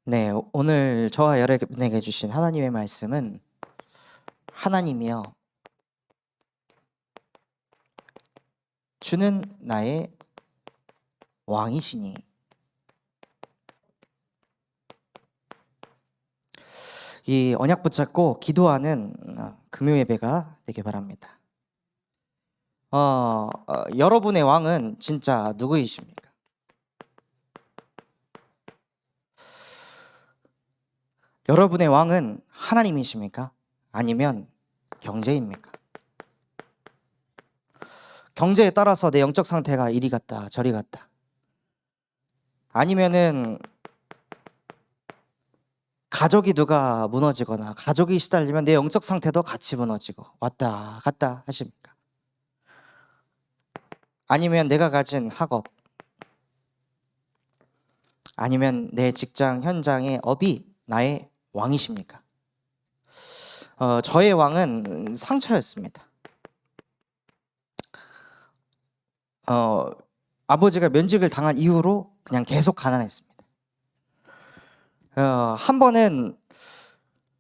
네, 오늘 저와 여러분에게 주신 하나님의 말씀은 하나님이여 주는 나의 왕이시니. 이 언약 붙잡고 기도하는 금요 예배가 되길 바랍니다. 여러분의 왕은 진짜 누구이십니까? 여러분의 왕은 하나님이십니까? 아니면 경제입니까? 경제에 따라서 내 영적 상태가 이리 갔다 저리 갔다, 아니면은 가족이 누가 무너지거나 가족이 시달리면 내 영적 상태도 같이 무너지고 왔다 갔다 하십니까? 아니면 내가 가진 학업, 아니면 내 직장 현장의 업이 나의 왕이십니까? 저의 왕은 상처였습니다. 아버지가 면직을 당한 이후로 그냥 계속 가난했습니다. 한 번은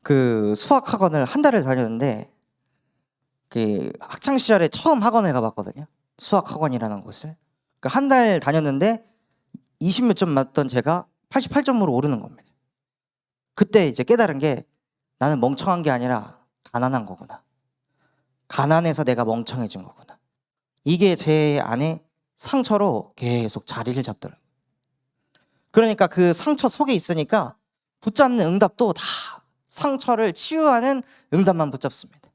그 수학 학원을 한 달을 다녔는데, 그 학창 시절에 처음 학원을 가봤거든요. 수학 학원이라는 곳을. 한 달 다녔는데 20몇 점 맞던 제가 88점으로 오르는 겁니다. 그때 이제 깨달은 게, 나는 멍청한 게 아니라 가난한 거구나. 가난해서 내가 멍청해진 거구나. 이게 제 안에 상처로 계속 자리를 잡더라고요. 그러니까 그 상처 속에 있으니까 붙잡는 응답도 다 상처를 치유하는 응답만 붙잡습니다.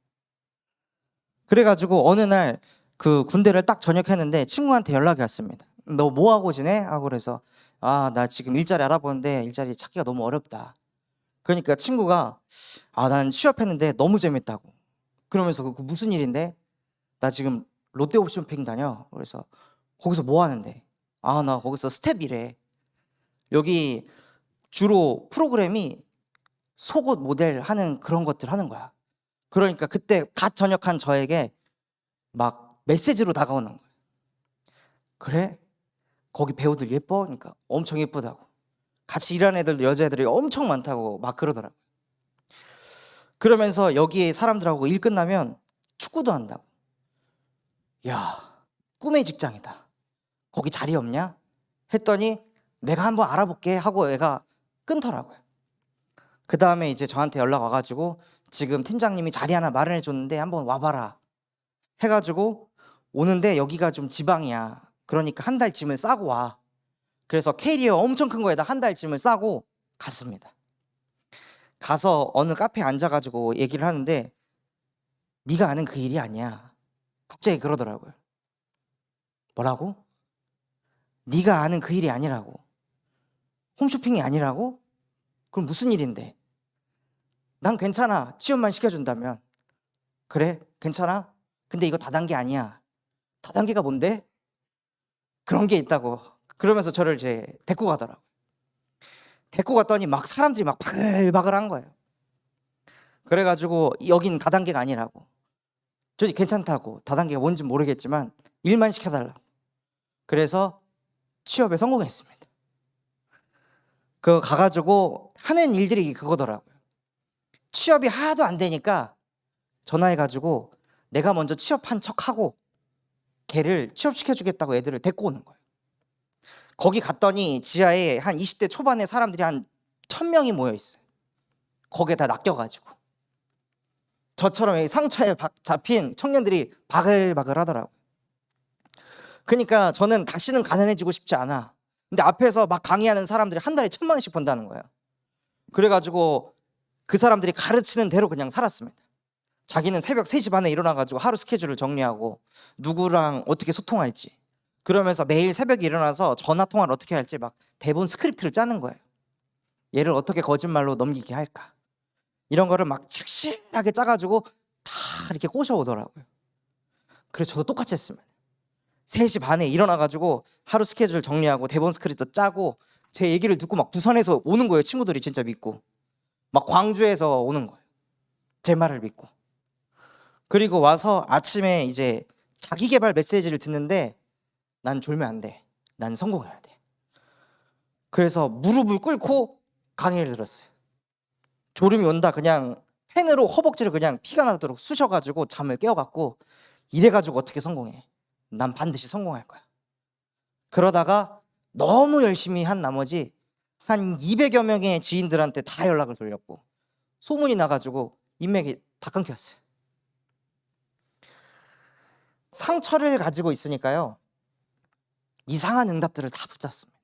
그래가지고 어느 날 그 군대를 딱 전역했는데 친구한테 연락이 왔습니다. 너 뭐 하고 지내? 하고 그래서 나 지금 일자리 알아보는데 일자리 찾기가 너무 어렵다. 그러니까 친구가 난 취업했는데 너무 재밌다고. 그러면서 그 무슨 일인데? 나 지금 롯데홈쇼핑 다녀. 그래서 거기서 뭐 하는데? 나 거기서 스텝 일해. 여기 주로 프로그램이 속옷 모델 하는 그런 것들 하는 거야. 그러니까 그때 갓 전역한 저에게 막 메시지로 다가오는 거예요. 그래? 거기 배우들 예뻐? 그러니까 엄청 예쁘다고. 같이 일하는 애들도 여자애들이 엄청 많다고 막 그러더라고요. 그러면서 여기에 사람들하고 일 끝나면 축구도 한다고. 야, 꿈의 직장이다. 거기 자리 없냐? 했더니 내가 한번 알아볼게 하고 애가 끊더라고요. 그 다음에 이제 저한테 연락 와가지고 지금 팀장님이 자리 하나 마련해 줬는데 한번 와봐라 해가지고 오는데, 여기가 좀 지방이야. 그러니까 한 달 짐을 싸고 와. 그래서 캐리어 엄청 큰 거에다 한 달 짐을 싸고 갔습니다. 가서 어느 카페에 앉아가지고 얘기를 하는데, 네가 아는 그 일이 아니야. 갑자기 그러더라고요. 뭐라고? 네가 아는 그 일이 아니라고. 홈쇼핑이 아니라고? 그럼 무슨 일인데? 난 괜찮아. 취업만 시켜준다면. 그래? 괜찮아? 근데 이거 다단계 아니야. 다단계가 뭔데? 그런 게 있다고. 그러면서 저를 이제 데리고 가더라고요. 데리고 갔더니 막 사람들이 막 바글바글 한 거예요. 그래가지고 여긴 다단계가 아니라고. 저기 괜찮다고. 다단계가 뭔지 모르겠지만 일만 시켜달라고. 그래서 취업에 성공했습니다. 가가지고 하는 일들이 그거더라고요. 취업이 하나도 안 되니까 전화해가지고 내가 먼저 취업한 척하고 걔를 취업시켜주겠다고 애들을 데리고 오는 거예요. 거기 갔더니 지하에 한 20대 초반의 사람들이 한 1000명이 모여있어요. 거기에 다 낚여가지고 저처럼 상처에 잡힌 청년들이 바글바글 하더라고요. 그러니까 저는 다시는 가난해지고 싶지 않아. 근데 앞에서 막 강의하는 사람들이 한 달에 1000만 원씩 번다는 거예요. 그래가지고 그 사람들이 가르치는 대로 그냥 살았습니다. 자기는 새벽 3시 반에 일어나가지고 하루 스케줄을 정리하고 누구랑 어떻게 소통할지, 그러면서 매일 새벽에 일어나서 전화 통화를 어떻게 할지 막 대본 스크립트를 짜는 거예요. 얘를 어떻게 거짓말로 넘기게 할까, 이런 거를 막 착실하게 짜가지고 다 이렇게 꼬셔오더라고요. 그래서 저도 똑같이 했습니다. 3시 반에 일어나가지고 하루 스케줄 정리하고 대본 스크립트 짜고, 제 얘기를 듣고 막 부산에서 오는 거예요. 친구들이 진짜 믿고 막 광주에서 오는 거예요. 제 말을 믿고. 그리고 와서 아침에 이제 자기 개발 메시지를 듣는데, 난 졸면 안 돼. 난 성공해야 돼. 그래서 무릎을 꿇고 강의를 들었어요. 졸음이 온다 그냥 펜으로 허벅지를 그냥 피가 나도록 쑤셔가지고 잠을 깨워갖고 이래가지고 어떻게 성공해? 난 반드시 성공할 거야. 그러다가 너무 열심히 한 나머지 한 200여 명의 지인들한테 다 연락을 돌렸고 소문이 나가지고 인맥이 다 끊겼어요. 상처를 가지고 있으니까요, 이상한 응답들을 다 붙잡습니다.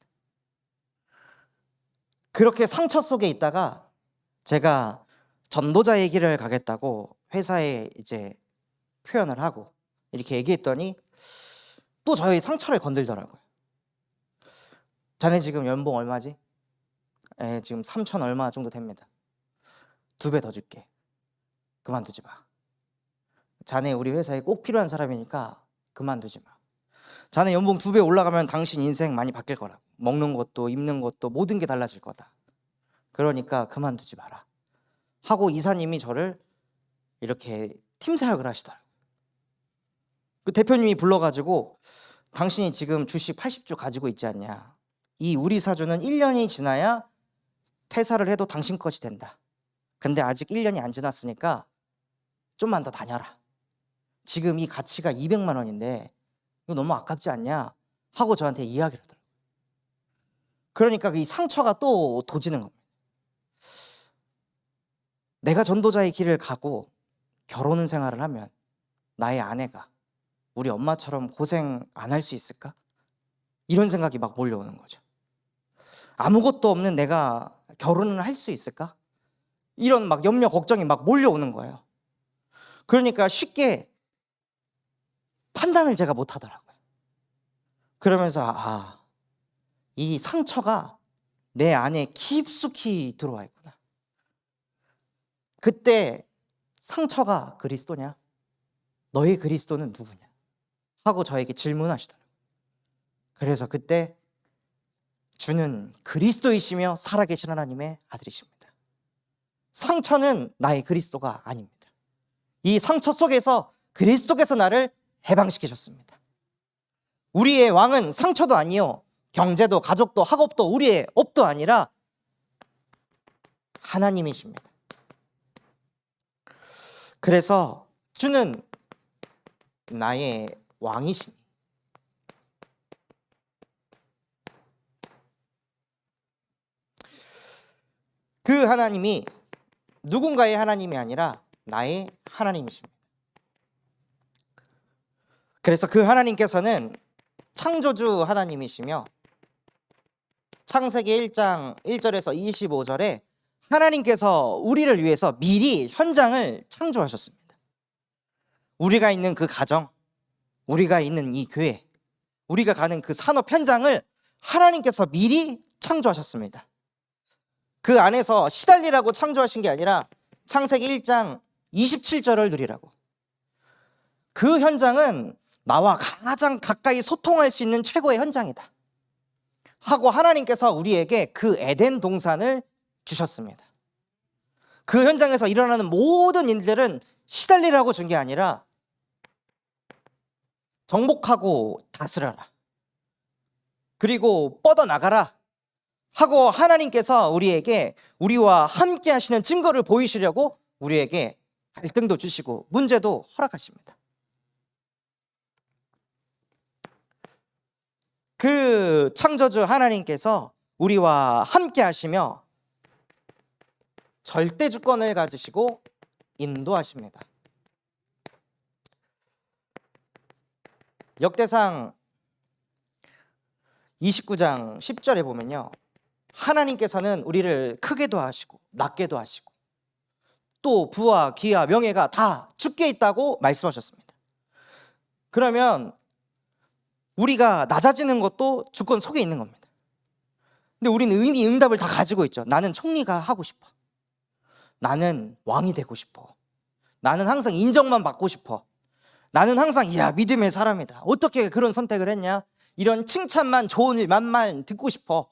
그렇게 상처 속에 있다가 제가 전도자의 길을 가겠다고 회사에 이제 표현을 하고 이렇게 얘기했더니 또 저의 상처를 건들더라고요. 자네 지금 연봉 얼마지? 지금 3천 얼마 정도 됩니다. 2배 더 줄게. 그만두지 마. 자네 우리 회사에 꼭 필요한 사람이니까 그만두지 마. 자네 연봉 2배 올라가면 당신 인생 많이 바뀔 거라고. 먹는 것도 입는 것도 모든 게 달라질 거다. 그러니까 그만두지 마라 하고 이사님이 저를 이렇게 팀 사역을 하시더라고요. 그 대표님이 불러가지고 당신이 지금 주식 80주 가지고 있지 않냐. 이 우리 사주는 1년이 지나야 퇴사를 해도 당신 것이 된다. 근데 아직 1년이 안 지났으니까 좀만 더 다녀라. 지금 이 가치가 200만 원인데 이거 너무 아깝지 않냐 하고 저한테 이야기를 하더라고요. 그러니까 이 상처가 또 도지는 겁니다. 내가 전도자의 길을 가고 결혼 생활을 하면 나의 아내가 우리 엄마처럼 고생 안 할 수 있을까? 이런 생각이 막 몰려오는 거죠. 아무것도 없는 내가 결혼을 할 수 있을까? 이런 막 염려 걱정이 막 몰려오는 거예요. 그러니까 쉽게 판단을 제가 못 하더라고요. 그러면서 이 상처가 내 안에 깊숙이 들어와 있구나. 그때 상처가 그리스도냐? 너의 그리스도는 누구냐? 하고 저에게 질문하시더라고요. 그래서 그때 주는 그리스도이시며 살아계신 하나님의 아들이십니다. 상처는 나의 그리스도가 아닙니다. 이 상처 속에서 그리스도께서 나를 해방시키셨습니다. 우리의 왕은 상처도 아니요, 경제도 가족도 학업도 우리의 업도 아니라 하나님이십니다. 그래서 주는 나의 왕이시니 그 하나님이 누군가의 하나님이 아니라 나의 하나님이십니다. 그래서 그 하나님께서는 창조주 하나님이시며 창세기 1장 1절에서 25절에 하나님께서 우리를 위해서 미리 현장을 창조하셨습니다. 우리가 있는 그 가정, 우리가 있는 이 교회, 우리가 가는 그 산업 현장을 하나님께서 미리 창조하셨습니다. 그 안에서 시달리라고 창조하신 게 아니라 창세기 1장 27절을 누리라고. 그 현장은 나와 가장 가까이 소통할 수 있는 최고의 현장이다 하고 하나님께서 우리에게 그 에덴 동산을 주셨습니다. 그 현장에서 일어나는 모든 일들은 시달리라고 준 게 아니라 정복하고 다스려라, 그리고 뻗어나가라 하고 하나님께서 우리에게 우리와 함께 하시는 증거를 보이시려고 우리에게 갈등도 주시고 문제도 허락하십니다. 그 창조주 하나님께서 우리와 함께 하시며 절대 주권을 가지시고 인도하십니다. 역대상 29장 10절에 보면요, 하나님께서는 우리를 크게도 하시고 낮게도 하시고 또 부와 기와 명예가 다 주께 있다고 말씀하셨습니다. 그러면 우리가 낮아지는 것도 주권 속에 있는 겁니다. 근데 우리는 이미 응답을 다 가지고 있죠. 나는 총리가 하고 싶어. 나는 왕이 되고 싶어. 나는 항상 인정만 받고 싶어. 나는 항상 이야 믿음의 사람이다. 어떻게 그런 선택을 했냐? 이런 칭찬만, 좋은 일만 듣고 싶어.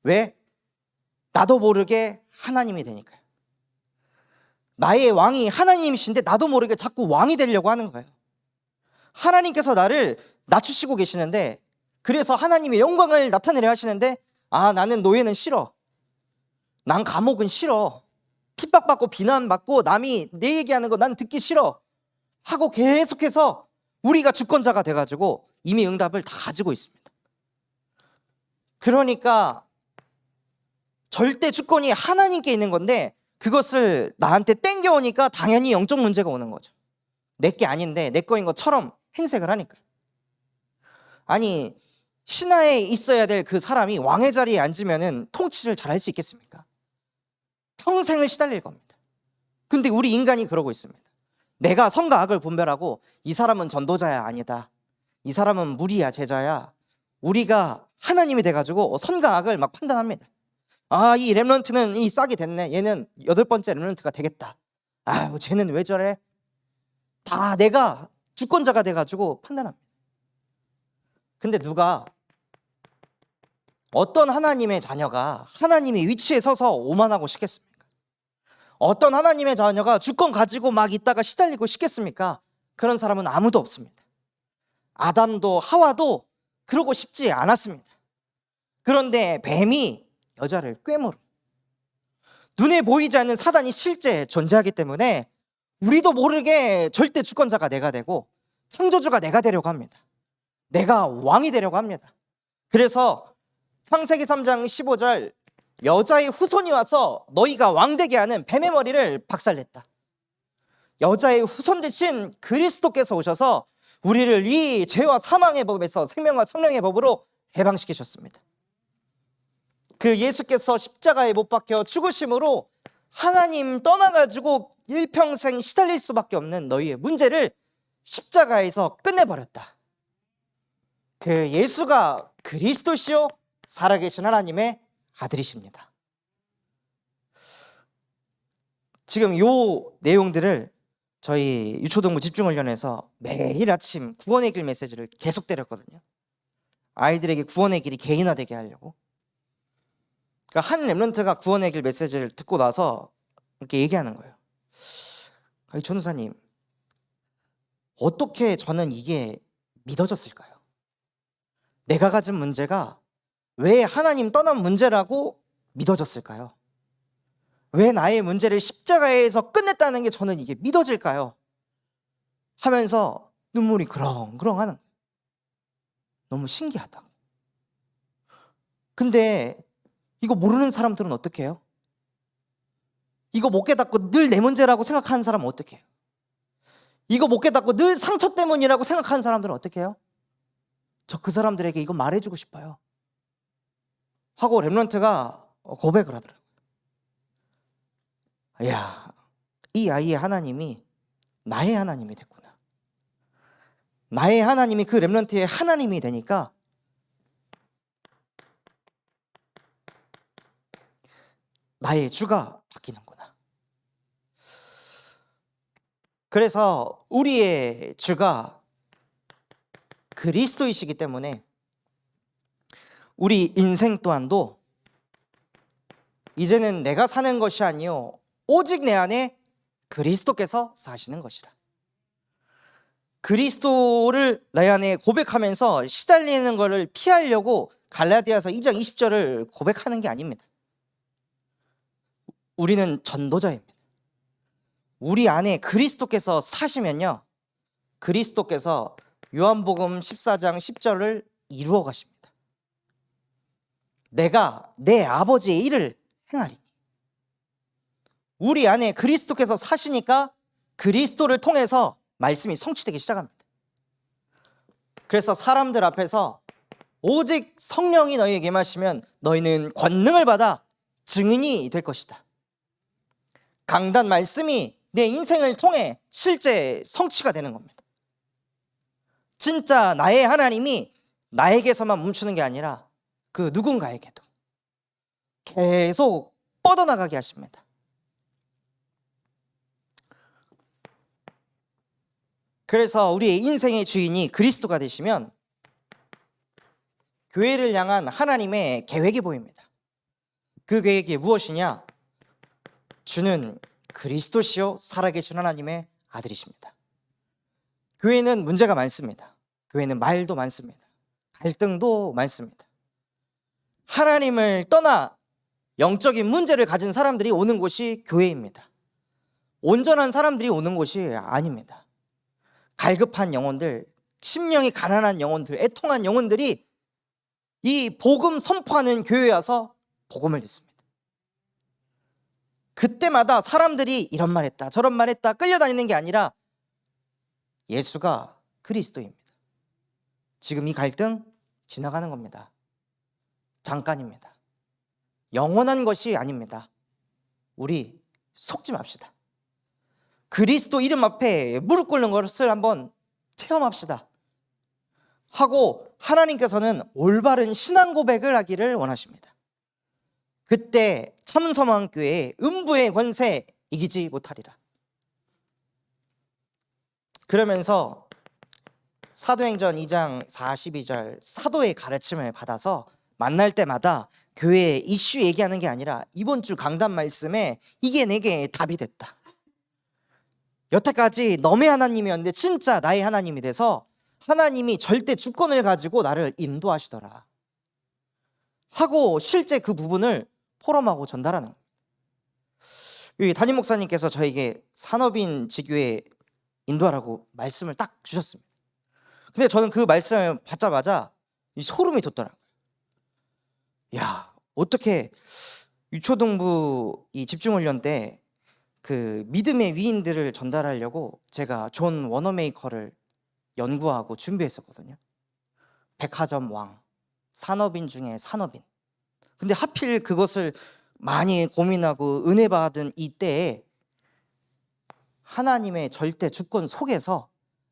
왜? 나도 모르게 하나님이 되니까요. 나의 왕이 하나님이신데 나도 모르게 자꾸 왕이 되려고 하는 거예요. 하나님께서 나를 낮추시고 계시는데, 그래서 하나님의 영광을 나타내려 하시는데 나는 노예는 싫어. 난 감옥은 싫어. 핍박받고 비난받고 남이 내 얘기하는 거 난 듣기 싫어. 하고 계속해서 우리가 주권자가 돼가지고 이미 응답을 다 가지고 있습니다. 그러니까 절대 주권이 하나님께 있는 건데 그것을 나한테 땡겨오니까 당연히 영적 문제가 오는 거죠. 내게 아닌데 내 거인 것처럼 행색을 하니까. 아니, 신하에 있어야 될 그 사람이 왕의 자리에 앉으면 통치를 잘할 수 있겠습니까? 평생을 시달릴 겁니다. 근데 우리 인간이 그러고 있습니다. 내가 선과 악을 분별하고 이 사람은 전도자야 아니다, 이 사람은 무리야 제자야, 우리가 하나님이 돼가지고 선과 악을 막 판단합니다. 아, 이 렘넌트는 이 싹이 됐네, 얘는 8번째 렘넌트가 되겠다, 아유 쟤는 왜 저래, 다 내가 주권자가 돼가지고 판단합니다. 근데 누가 어떤 하나님의 자녀가 하나님의 위치에 서서 오만하고 싶겠습니까? 어떤 하나님의 자녀가 주권 가지고 막 있다가 시달리고 싶겠습니까? 그런 사람은 아무도 없습니다. 아담도 하와도 그러고 싶지 않았습니다. 그런데 뱀이 여자를 꿰물어. 눈에 보이지 않는 사단이 실제 존재하기 때문에 우리도 모르게 절대 주권자가 내가 되고 창조주가 내가 되려고 합니다. 내가 왕이 되려고 합니다. 그래서 창세기 3장 15절, 여자의 후손이 와서 너희가 왕되게 하는 뱀의 머리를 박살냈다. 여자의 후손 대신 그리스도께서 오셔서 우리를 이 죄와 사망의 법에서 생명과 성령의 법으로 해방시키셨습니다. 그 예수께서 십자가에 못 박혀 죽으심으로 하나님 떠나가지고 일평생 시달릴 수밖에 없는 너희의 문제를 십자가에서 끝내버렸다. 그 예수가 그리스도시요 살아계신 하나님의 아들이십니다. 지금 요 내용들을 저희 유초동부 집중훈련에서 매일 아침 구원의 길 메시지를 계속 때렸거든요. 아이들에게 구원의 길이 개인화되게 하려고. 그러니까 한 렘넌트가 구원의 길 메시지를 듣고 나서 이렇게 얘기하는 거예요. 아니, 전우사님, 어떻게 저는 이게 믿어졌을까요? 내가 가진 문제가 왜 하나님 떠난 문제라고 믿어졌을까요? 왜 나의 문제를 십자가에서 끝냈다는 게 저는 이게 믿어질까요? 하면서 눈물이 그렁그렁 하는 거예요. 너무 신기하다고. 근데 이거 모르는 사람들은 어떻게 해요? 이거 못 깨닫고 늘 내 문제라고 생각하는 사람은 어떻게 해요? 이거 못 깨닫고 늘 상처 때문이라고 생각하는 사람들은 어떻게 해요? 저 그 사람들에게 이거 말해주고 싶어요 하고 렘넌트가 고백을 하더라고요. 야, 이 아이의 하나님이 나의 하나님이 됐구나. 나의 하나님이 그 렘넌트의 하나님이 되니까 나의 주가 바뀌는구나. 그래서 우리의 주가 그리스도이시기 때문에 우리 인생 또한도 이제는 내가 사는 것이 아니요 오직 내 안에 그리스도께서 사시는 것이라. 그리스도를 내 안에 고백하면서 시달리는 것을 피하려고 갈라디아서 2장 20절을 고백하는 게 아닙니다. 우리는 전도자입니다. 우리 안에 그리스도께서 사시면요, 그리스도께서 요한복음 14장 10절을 이루어 가십니다. 내가 내 아버지의 일을 행하리니. 우리 안에 그리스도께서 사시니까 그리스도를 통해서 말씀이 성취되기 시작합니다. 그래서 사람들 앞에서 오직 성령이 너희에게 임하시면 너희는 권능을 받아 증인이 될 것이다. 강단 말씀이 내 인생을 통해 실제 성취가 되는 겁니다. 진짜 나의 하나님이 나에게서만 멈추는 게 아니라 그 누군가에게도 계속 뻗어나가게 하십니다. 그래서 우리의 인생의 주인이 그리스도가 되시면 교회를 향한 하나님의 계획이 보입니다. 그 계획이 무엇이냐? 주는 그리스도시요 살아계신 하나님의 아들이십니다. 교회는 문제가 많습니다. 교회는 말도 많습니다. 갈등도 많습니다. 하나님을 떠나 영적인 문제를 가진 사람들이 오는 곳이 교회입니다. 온전한 사람들이 오는 곳이 아닙니다. 갈급한 영혼들, 심령이 가난한 영혼들, 애통한 영혼들이 이 복음 선포하는 교회에 와서 복음을 듣습니다. 그때마다 사람들이 이런 말 했다 저런 말 했다 끌려다니는 게 아니라 예수가 그리스도입니다. 지금 이 갈등 지나가는 겁니다. 잠깐입니다. 영원한 것이 아닙니다. 우리 속지 맙시다. 그리스도 이름 앞에 무릎 꿇는 것을 한번 체험합시다 하고 하나님께서는 올바른 신앙 고백을 하기를 원하십니다. 그때 참서망교회의 음부의 권세 이기지 못하리라. 그러면서 사도행전 2장 42절 사도의 가르침을 받아서 만날 때마다 교회 이슈 얘기하는 게 아니라 이번 주 강단 말씀에 이게 내게 답이 됐다. 여태까지 너의 하나님이었는데 진짜 나의 하나님이 돼서 하나님이 절대 주권을 가지고 나를 인도하시더라 하고 실제 그 부분을 포럼하고 전달하는 거예요. 담임 목사님께서 저에게 산업인 지교에 인도하라고 말씀을 딱 주셨습니다. 근데 저는 그 말씀을 받자마자 소름이 돋더라고요. 야, 어떻게 유초동부 이 집중훈련 때 그 믿음의 위인들을 전달하려고 제가 존 워너메이커를 연구하고 준비했었거든요. 백화점 왕, 산업인 중에 산업인. 근데 하필 그것을 많이 고민하고 은혜 받은 이때에 하나님의 절대 주권 속에서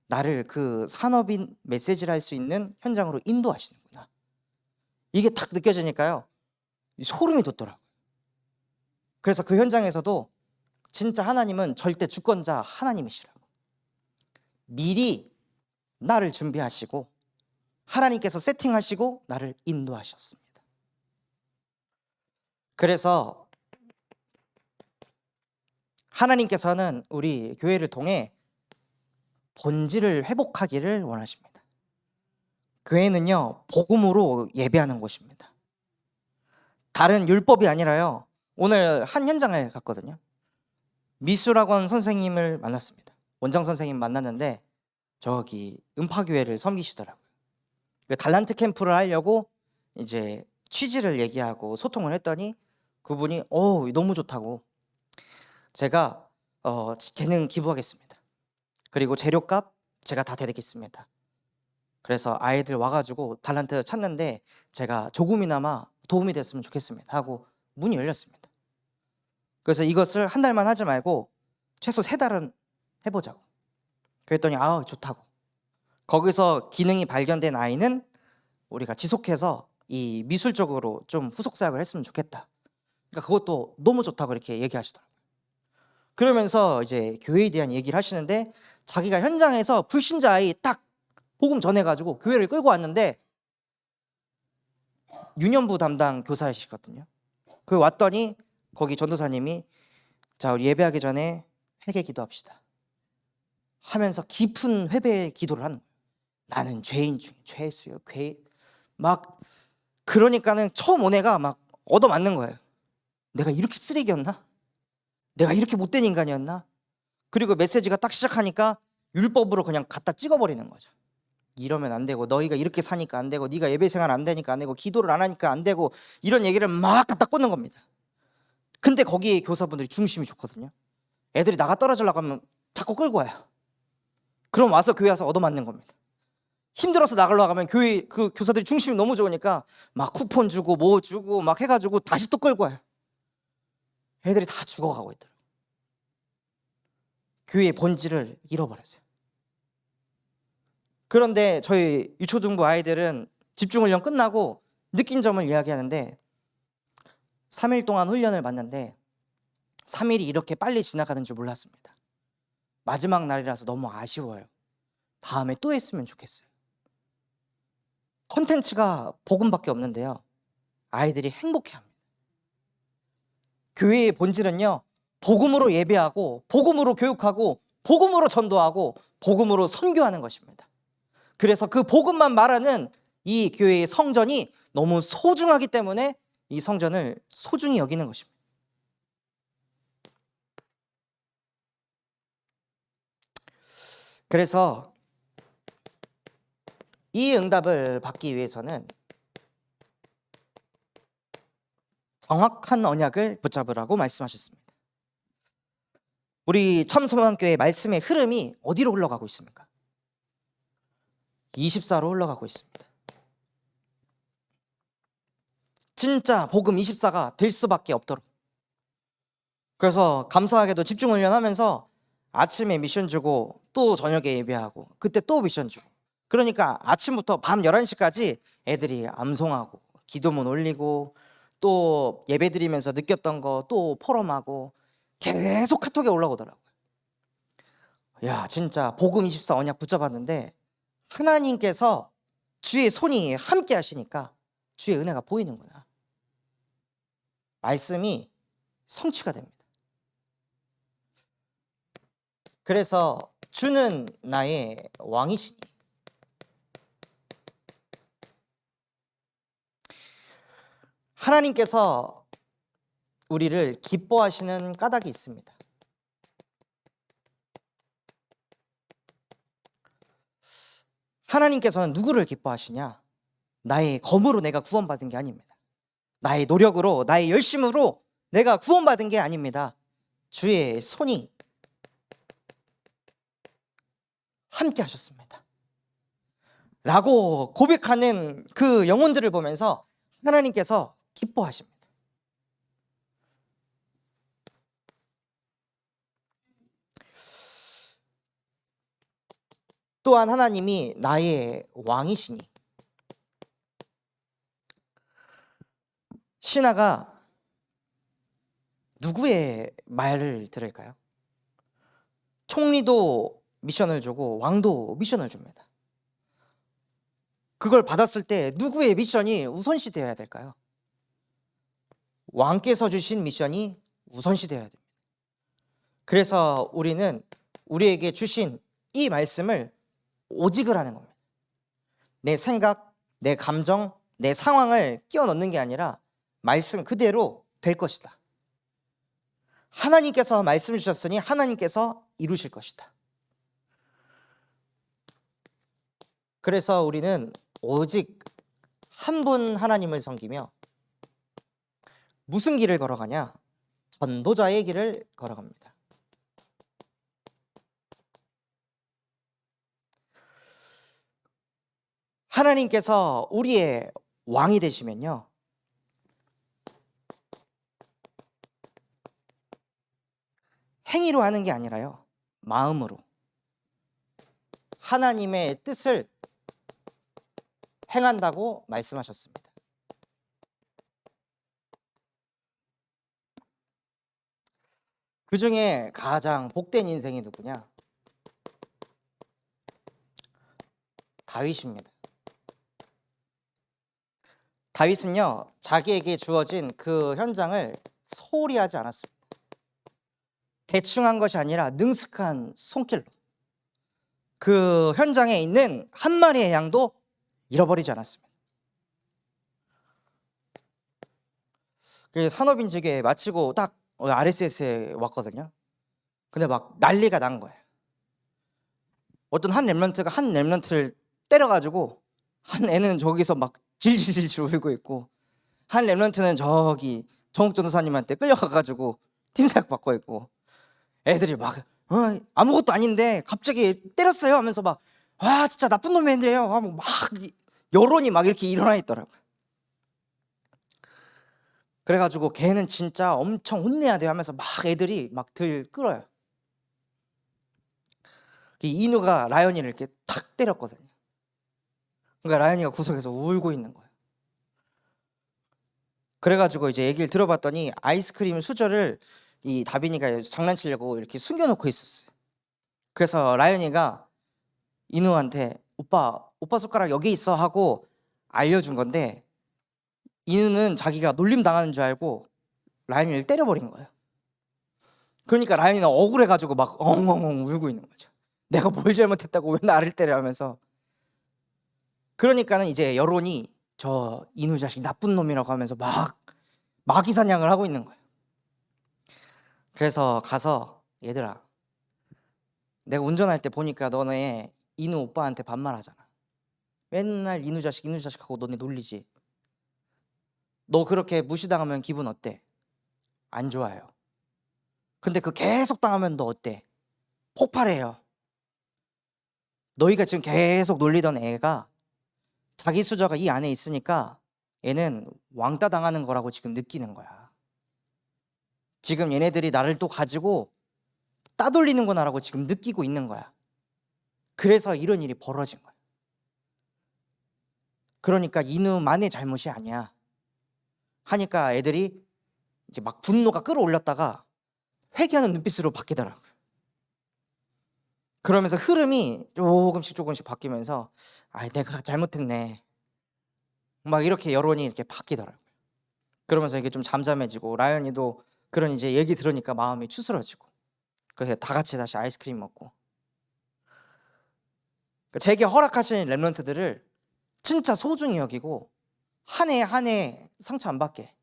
나를 그 산업인 메시지를 할 수 있는 현장으로 인도하시는구나. 이게 딱 느껴지니까요 소름이 돋더라고요. 그래서 그 현장에서도 진짜 하나님은 절대 주권자 하나님이시라고 미리 나를 준비하시고 하나님께서 세팅하시고 나를 인도하셨습니다. 그래서 하나님께서는 우리 교회를 통해 본질을 회복하기를 원하십니다. 교회는요 복음으로 예배하는 곳입니다. 다른 율법이 아니라요. 오늘 한 현장을 갔거든요. 미술학원 선생님을 만났습니다. 원장 선생님 만났는데 저기 음파교회를 섬기시더라고요. 달란트 캠프를 하려고 이제 취지를 얘기하고 소통을 했더니 그분이 너무 좋다고 제가 개능 기부하겠습니다. 그리고 재료값 제가 다 대드리겠습니다. 그래서 아이들 와가지고 달란트 찾는데 제가 조금이나마 도움이 됐으면 좋겠습니다 하고 문이 열렸습니다. 그래서 이것을 한 달만 하지 말고 최소 3달은 해보자고 그랬더니 좋다고. 거기서 기능이 발견된 아이는 우리가 지속해서 이 미술적으로 좀 후속사역을 했으면 좋겠다. 그러니까 그것도 너무 좋다고 이렇게 얘기하시더라고요. 그러면서 이제 교회에 대한 얘기를 하시는데 자기가 현장에서 불신자 아이 딱 복음 전해가지고 교회를 끌고 왔는데 유년부 담당 교사이시거든요. 그 왔더니 거기 전도사님이 자 우리 예배하기 전에 회개 기도합시다 하면서 깊은 회개 기도를 하는 거예요. 나는 죄인 중에 죄수요. 막 그러니까는 처음 온 애가 막 얻어맞는 거예요. 내가 이렇게 쓰레기였나? 내가 이렇게 못된 인간이었나? 그리고 메시지가 딱 시작하니까 율법으로 그냥 갖다 찍어버리는 거죠. 이러면 안 되고 너희가 이렇게 사니까 안 되고 네가 예배 생활 안 되니까 안 되고 기도를 안 하니까 안 되고 이런 얘기를 막 갖다 꽂는 겁니다. 근데 거기에 교사분들이 중심이 좋거든요. 애들이 나가 떨어지려고 하면 자꾸 끌고 와요. 그럼 와서 교회 와서 얻어맞는 겁니다. 힘들어서 나가려고 하면 교회 그 교사들이 중심이 너무 좋으니까 막 쿠폰 주고 뭐 주고 막 해가지고 다시 또 끌고 와요. 애들이 다 죽어가고 있더라고요. 교회의 본질을 잃어버렸어요. 그런데 저희 유초등부 아이들은 집중훈련 끝나고 느낀 점을 이야기하는데 3일 동안 훈련을 받는데 3일이 이렇게 빨리 지나가는 줄 몰랐습니다. 마지막 날이라서 너무 아쉬워요. 다음에 또 했으면 좋겠어요. 콘텐츠가 복음밖에 없는데요. 아이들이 행복해합니다. 교회의 본질은요. 복음으로 예배하고 복음으로 교육하고 복음으로 전도하고 복음으로 선교하는 것입니다. 그래서 그 복음만 말하는 이 교회의 성전이 너무 소중하기 때문에 이 성전을 소중히 여기는 것입니다. 그래서 이 응답을 받기 위해서는 정확한 언약을 붙잡으라고 말씀하셨습니다. 우리 참소망교회 말씀의 흐름이 어디로 흘러가고 있습니까? 24로 흘러가고 있습니다. 진짜 복음 24가 될 수밖에 없도록. 그래서 감사하게도 집중훈련 하면서 아침에 미션 주고 또 저녁에 예배하고 그때 또 미션 주고, 그러니까 아침부터 밤 11시까지 애들이 암송하고 기도문 올리고 또 예배 드리면서 느꼈던 거 또 포럼하고 계속 카톡에 올라오더라고요. 야, 진짜 복음 24 언약 붙잡았는데 하나님께서 주의 손이 함께 하시니까 주의 은혜가 보이는구나. 말씀이 성취가 됩니다. 그래서 주는 나의 왕이시니, 하나님께서 우리를 기뻐하시는 까닭이 있습니다. 하나님께서는 누구를 기뻐하시냐? 나의 검으로 내가 구원받은 게 아닙니다. 나의 노력으로, 나의 열심으로 내가 구원받은 게 아닙니다. 주의 손이 함께 하셨습니다 라고 고백하는 그 영혼들을 보면서 하나님께서 기뻐하십니다. 또한 하나님이 나의 왕이시니, 신하가 누구의 말을 들을까요? 총리도 미션을 주고 왕도 미션을 줍니다. 그걸 받았을 때 누구의 미션이 우선시 되어야 될까요? 왕께서 주신 미션이 우선시 되어야 됩니다. 그래서 우리는 우리에게 주신 이 말씀을 오직을 하는 겁니다. 내 생각, 내 감정, 내 상황을 끼워 넣는 게 아니라 말씀 그대로 될 것이다. 하나님께서 말씀 주셨으니 하나님께서 이루실 것이다. 그래서 우리는 오직 한 분 하나님을 섬기며 무슨 길을 걸어가냐? 전도자의 길을 걸어갑니다. 하나님께서 우리의 왕이 되시면요, 행위로 하는 게 아니라요, 마음으로 하나님의 뜻을 행한다고 말씀하셨습니다. 그 중에 가장 복된 인생이 누구냐? 다윗입니다. 다윗은요, 자기에게 주어진 그 현장을 소홀히 하지 않았습니다. 대충 한 것이 아니라 능숙한 손길로 그 현장에 있는 한 마리의 양도 잃어버리지 않았습니다. 그 산업인지계 마치고 딱 RSS에 왔거든요. 근데 막 난리가 난 거예요. 어떤 한 렘넌트가 한 렘넌트를 때려가지고 한 애는 저기서 막 질질질 울고 있고, 한 렘넌트는 저기 정욱 전도사님한테 끌려가가지고 팀사역 받고 있고, 애들이 막 아무것도 아닌데 갑자기 때렸어요 하면서 막 와 진짜 나쁜 놈이네요 하고 막 여론이 막 이렇게 일어나 있더라고요. 그래가지고 걔는 진짜 엄청 혼내야 돼요 하면서 막 애들이 막 들 끌어요. 인우가 라연이를 이렇게 탁 때렸거든요. 그러니까 라연이가 구석에서 울고 있는 거예요. 그래가지고 이제 얘기를 들어봤더니 아이스크림 수저를 이 다빈이가 장난치려고 이렇게 숨겨놓고 있었어요. 그래서 라연이가 인우한테 오빠 숟가락 여기 있어 하고 알려준 건데, 인우는 자기가 놀림 당하는 줄 알고 라연이를 때려버린 거예요. 그러니까 라연이는 억울해가지고 막 엉엉엉 울고 있는 거죠. 내가 뭘 잘못했다고 왜 나를 때려 하면서. 그러니까는 이제 여론이 저 인우 자식 나쁜 놈이라고 하면서 막 마귀 사냥을 하고 있는 거예요. 그래서 가서 얘들아, 내가 운전할 때 보니까 너네 인우 오빠한테 반말하잖아. 맨날 인우 자식 하고 너네 놀리지. 너 그렇게 무시당하면 기분 어때? 안 좋아요. 근데 그 계속 당하면 너 어때? 폭발해요. 너희가 지금 계속 놀리던 애가 자기 수저가 이 안에 있으니까 얘는 왕따 당하는 거라고 지금 느끼는 거야. 지금 얘네들이 나를 또 가지고 따돌리는구나라고 지금 느끼고 있는 거야. 그래서 이런 일이 벌어진 거야. 그러니까 인우만의 잘못이 아니야 하니까 애들이 이제 막 분노가 끌어올렸다가 회개하는 눈빛으로 바뀌더라고요. 그러면서 흐름이 조금씩 바뀌면서 내가 잘못했네 막 이렇게 여론이 이렇게 바뀌더라고요. 그러면서 이게 좀 잠잠해지고 라연이도 그런 이제 얘기 들으니까 마음이 추스러지고 그래서 다 같이 다시 아이스크림 먹고 제게 허락하신 렘넌트들을 진짜 소중히 여기고 한 해 한 해 상처 안 받게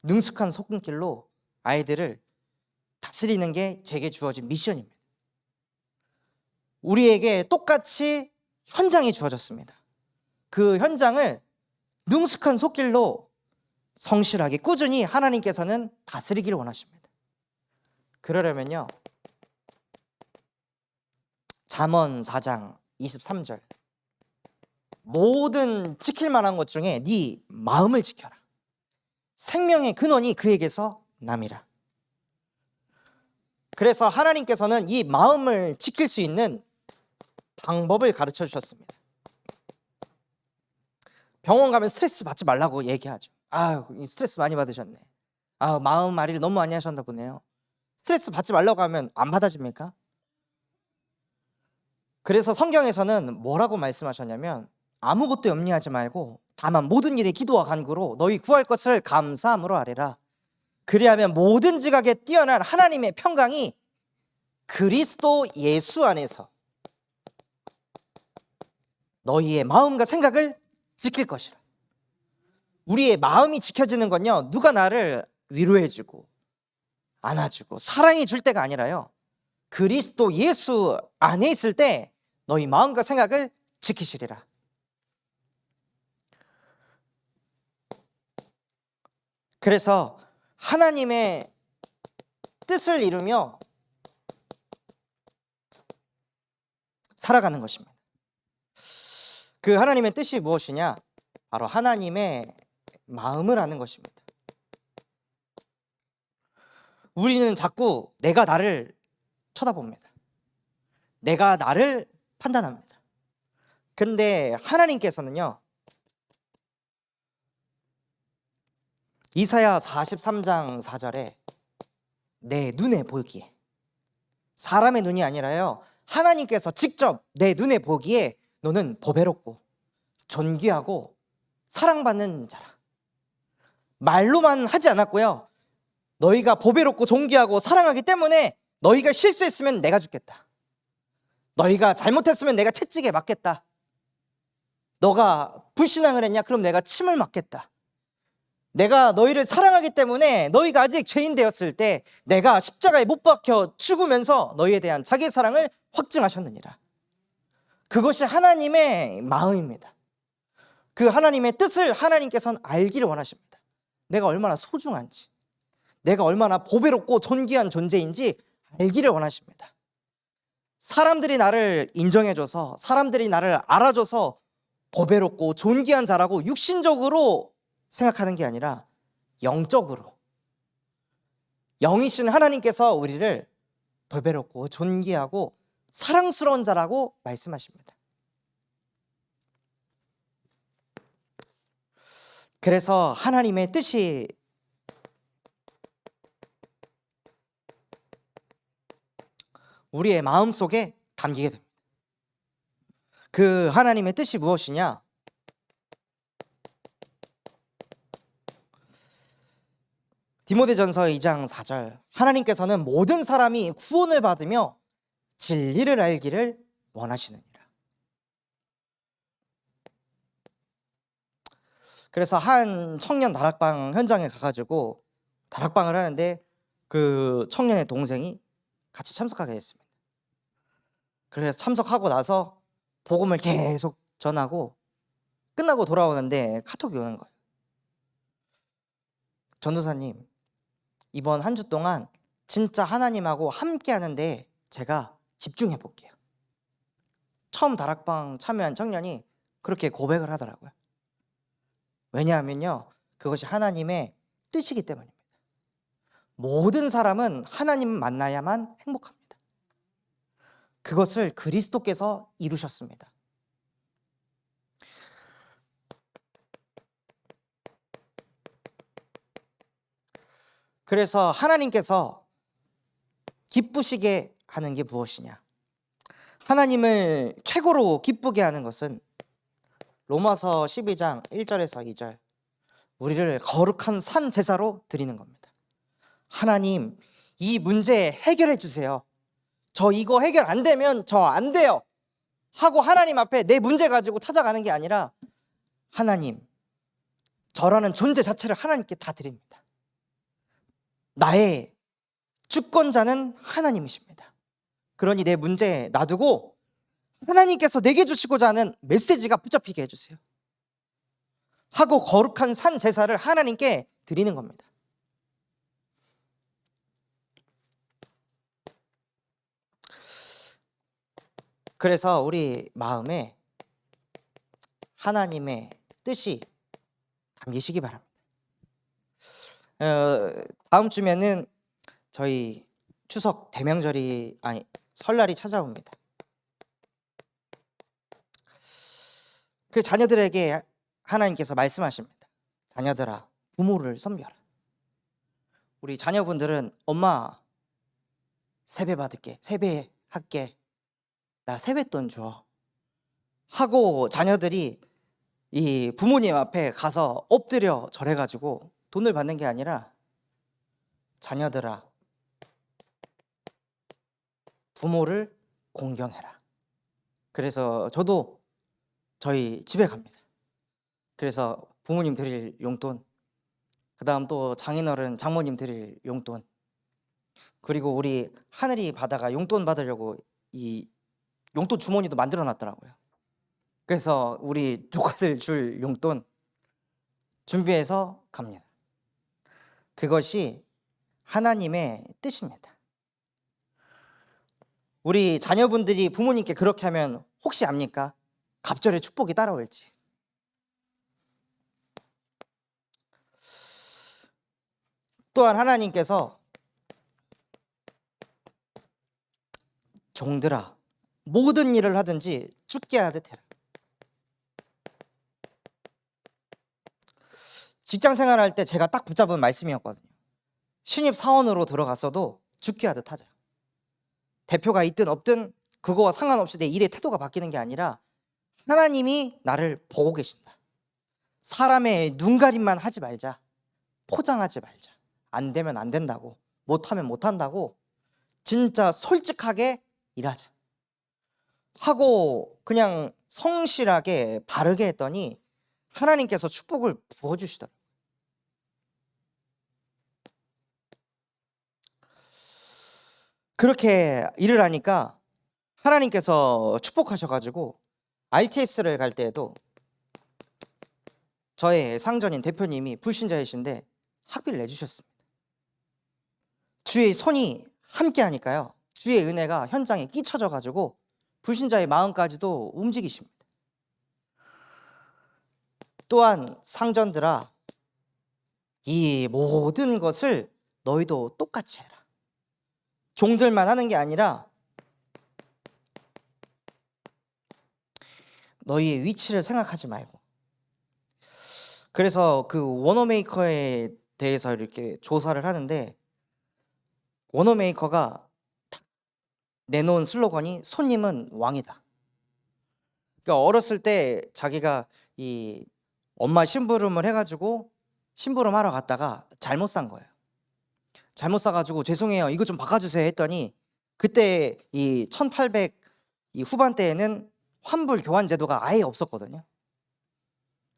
능숙한 소금길로 아이들을 다스리는 게 제게 주어진 미션입니다. 우리에게 똑같이 현장이 주어졌습니다. 그 현장을 능숙한 손길로 성실하게 꾸준히 하나님께서는 다스리기를 원하십니다. 그러려면요, 잠언 4장 23절 모든 지킬 만한 것 중에 네 마음을 지켜라. 생명의 근원이 그에게서 남이라. 그래서 하나님께서는 이 마음을 지킬 수 있는 방법을 가르쳐 주셨습니다. 병원 가면 스트레스 받지 말라고 얘기하죠. 스트레스 많이 받으셨네. 마음 마리를 너무 많이 하셨나 보네요. 스트레스 받지 말라고 하면 안 받아집니까? 그래서 성경에서는 뭐라고 말씀하셨냐면 아무것도 염려하지 말고 다만 모든 일에 기도와 간구로 너희 구할 것을 감사함으로 아뢰라. 그리하면 모든 지각에 뛰어난 하나님의 평강이 그리스도 예수 안에서 너희의 마음과 생각을 지킬 것이라. 우리의 마음이 지켜지는 건요, 누가 나를 위로해주고 안아주고 사랑해줄 때가 아니라요, 그리스도 예수 안에 있을 때 너희 마음과 생각을 지키시리라. 그래서 하나님의 뜻을 이루며 살아가는 것입니다. 그 하나님의 뜻이 무엇이냐? 바로 하나님의 마음을 아는 것입니다. 우리는 자꾸 내가 나를 쳐다봅니다. 내가 나를 판단합니다. 근데 하나님께서는요, 이사야 43장 4절에 내 눈에 보기에, 사람의 눈이 아니라요, 하나님께서 직접 내 눈에 보기에 너는 보배롭고 존귀하고 사랑받는 자라. 말로만 하지 않았고요, 너희가 보배롭고 존귀하고 사랑하기 때문에 너희가 실수했으면 내가 죽겠다. 너희가 잘못했으면 내가 채찍에 맞겠다. 너가 불신앙을 했냐? 그럼 내가 침을 맞겠다. 내가 너희를 사랑하기 때문에 너희가 아직 죄인 되었을 때 내가 십자가에 못 박혀 죽으면서 너희에 대한 자기의 사랑을 확증하셨느니라. 그것이 하나님의 마음입니다. 그 하나님의 뜻을 하나님께서는 알기를 원하십니다. 내가 얼마나 소중한지, 내가 얼마나 보배롭고 존귀한 존재인지 알기를 원하십니다. 사람들이 나를 인정해줘서, 사람들이 나를 알아줘서 보배롭고 존귀한 자라고 육신적으로 생각하는 게 아니라 영적으로, 영이신 하나님께서 우리를 보배롭고 존귀하고 사랑스러운 자라고 말씀하십니다. 그래서 하나님의 뜻이 우리의 마음속에 담기게 됩니다. 그 하나님의 뜻이 무엇이냐? 디모데전서 2장 4절 하나님께서는 모든 사람이 구원을 받으며 진리를 알기를 원하시느니라. 그래서 한 청년 다락방 현장에 가가지고 다락방을 하는데 그 청년의 동생이 같이 참석하게 됐습니다. 그래서 참석하고 나서 복음을 계속 전하고 끝나고 돌아오는데 카톡이 오는 거예요. 전도사님, 이번 한 주 동안 진짜 하나님하고 함께 하는데 제가 집중해 볼게요. 처음 다락방 참여한 청년이 그렇게 고백을 하더라고요. 왜냐하면요, 그것이 하나님의 뜻이기 때문입니다. 모든 사람은 하나님 만나야만 행복합니다. 그것을 그리스도께서 이루셨습니다. 그래서 하나님께서 기쁘시게 하는 게 무엇이냐? 하나님을 최고로 기쁘게 하는 것은 로마서 12장 1절에서 2절, 우리를 거룩한 산 제사로 드리는 겁니다. 하나님, 이 문제 해결해 주세요. 저 이거 해결 안 되면 저 안 돼요 하고 하나님 앞에 내 문제 가지고 찾아가는 게 아니라, 하나님, 저라는 존재 자체를 하나님께 다 드립니다. 나의 주권자는 하나님이십니다. 그러니 내 문제 놔두고 하나님께서 내게 주시고자 하는 메시지가 붙잡히게 해주세요 하고 거룩한 산 제사를 하나님께 드리는 겁니다. 그래서 우리 마음에 하나님의 뜻이 담기시기 바랍니다. 다음 주면은 저희 추석 대명절이, 아니, 설날이 찾아옵니다. 그 자녀들에게 하나님께서 말씀하십니다. 자녀들아, 부모를 섬겨라. 우리 자녀분들은 엄마 세배 받을게, 세배 할게, 나 세뱃돈 줘 하고 자녀들이 이 부모님 앞에 가서 엎드려 절해가지고 돈을 받는 게 아니라, 자녀들아, 부모를 공경해라. 그래서 저도 저희 집에 갑니다. 그래서 부모님 드릴 용돈, 그 다음 또 장인어른 장모님 드릴 용돈, 그리고 우리 하늘이 바다가 용돈 받으려고 이 용돈 주머니도 만들어 놨더라고요. 그래서 우리 조카들 줄 용돈 준비해서 갑니다. 그것이 하나님의 뜻입니다. 우리 자녀분들이 부모님께 그렇게 하면 혹시 압니까? 갑절의 축복이 따라올지. 또한 하나님께서 종들아, 모든 일을 하든지 죽게 하듯 해라. 직장 생활할 때 제가 딱 붙잡은 말씀이었거든요. 신입 사원으로 들어갔어도 죽게 하듯 하자. 대표가 있든 없든 그거와 상관없이 내 일의 태도가 바뀌는 게 아니라, 하나님이 나를 보고 계신다. 사람의 눈가림만 하지 말자. 포장하지 말자. 안 되면 안 된다고, 못하면 못한다고 진짜 솔직하게 일하자 하고 그냥 성실하게 바르게 했더니 하나님께서 축복을 부어주시더라고요. 그렇게 일을 하니까 하나님께서 축복하셔가지고 RTS를 갈 때에도 저의 상전인 대표님이 불신자이신데 학비를 내주셨습니다. 주의 손이 함께 하니까요, 주의 은혜가 현장에 끼쳐져가지고 불신자의 마음까지도 움직이십니다. 또한 상전들아, 이 모든 것을 너희도 똑같이 해라. 종들만 하는 게 아니라 너희의 위치를 생각하지 말고. 그래서 그 워너메이커에 대해서 이렇게 조사를 하는데, 워너메이커가 내놓은 슬로건이 손님은 왕이다. 그러니까 어렸을 때 자기가 이 엄마 심부름을 해가지고 심부름 하러 갔다가 잘못 산 거예요. 잘못 사가지고 죄송해요, 이거 좀 바꿔주세요 했더니, 그때 이 1800 이 후반대에는 환불 교환 제도가 아예 없었거든요.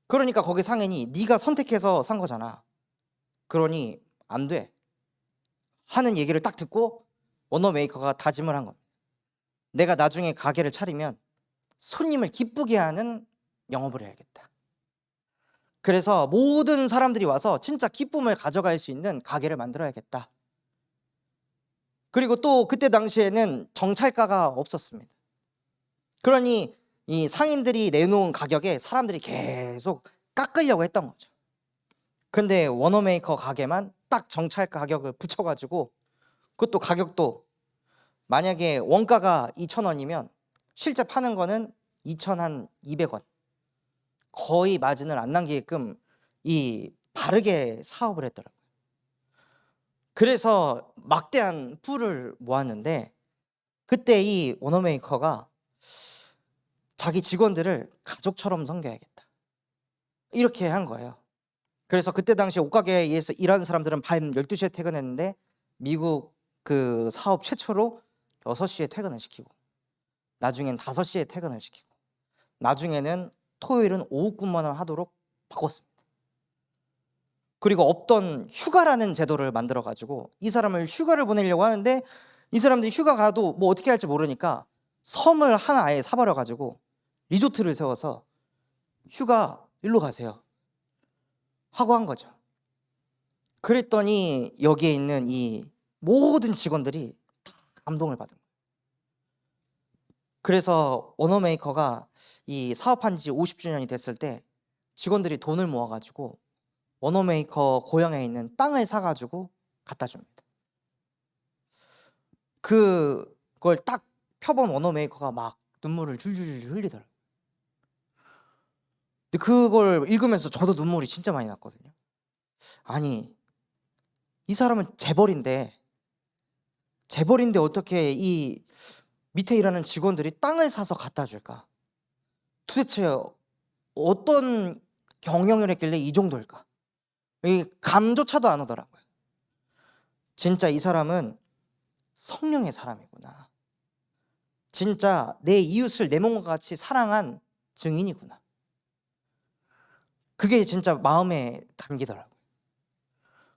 그러니까 거기 상인이 네가 선택해서 산 거잖아. 그러니 안 돼. 하는 얘기를 딱 듣고 오너 메이커가 다짐을 한 겁니다. 내가 나중에 가게를 차리면 손님을 기쁘게 하는 영업을 해야겠다. 그래서 모든 사람들이 와서 진짜 기쁨을 가져갈 수 있는 가게를 만들어야겠다. 그리고 또 그때 당시에는 정찰가가 없었습니다. 그러니 이 상인들이 내놓은 가격에 사람들이 계속 깎으려고 했던 거죠. 근데 워너메이커 가게만 딱 정찰가 가격을 붙여가지고, 그것도 가격도 만약에 원가가 2,000원이면 실제 파는 거는 2,200원, 거의 마진을 안 남기게끔 이 바르게 사업을 했더라고요. 그래서 막대한 풀을 모았는데, 그때 이 워너메이커가 자기 직원들을 가족처럼 섬겨야겠다, 이렇게 한 거예요. 그래서 그때 당시 옷가게에서 일하는 사람들은 밤 12시에 퇴근했는데 미국 그 사업 최초로 6시에 퇴근을 시키고, 나중엔 5시에 퇴근을 시키고, 나중에는 토요일은 오후 근무만 하도록 바꿨습니다. 그리고 없던 휴가라는 제도를 만들어 가지고 이 사람을 휴가를 보내려고 하는데, 이 사람들이 휴가 가도 뭐 어떻게 할지 모르니까 섬을 하나 아예 사버려 가지고 리조트를 세워서 휴가 일로 가세요 하고 한 거죠. 그랬더니 여기에 있는 이 모든 직원들이 다 감동을 받은 거예요. 그래서 워너메이커가 이 사업한 지 50주년이 됐을 때 직원들이 돈을 모아 가지고 워너메이커 고향에 있는 땅을 사 가지고 갖다 줍니다. 그걸 딱 펴본 워너메이커가 막 눈물을 줄줄줄 흘리더라고요. 근데 그걸 읽으면서 저도 눈물이 진짜 많이 났거든요. 아니, 이 사람은 재벌인데 어떻게 이 밑에 일하는 직원들이 땅을 사서 갖다 줄까? 도대체 어떤 경영을 했길래 이 정도일까? 이 감조차도 안 오더라고요. 진짜 이 사람은 성령의 사람이구나. 진짜 내 이웃을 내 몸과 같이 사랑한 증인이구나. 그게 진짜 마음에 담기더라고요.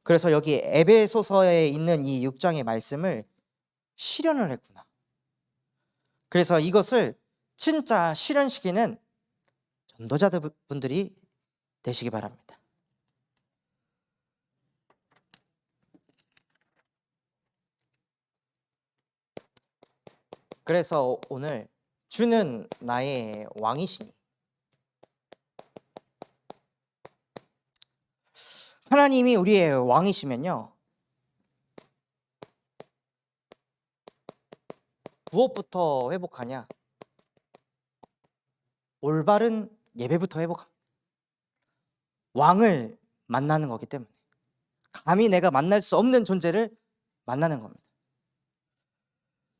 그래서 여기 에베소서에 있는 이 6장의 말씀을 실현을 했구나. 그래서 이것을 진짜 실현시키는 전도자분들이 되시기 바랍니다. 그래서 오늘 주는 나의 왕이시니, 하나님이 우리의 왕이시면요, 무엇부터 회복하냐? 올바른 예배부터 회복합니다. 왕을 만나는 거기 때문에, 감히 내가 만날 수 없는 존재를 만나는 겁니다.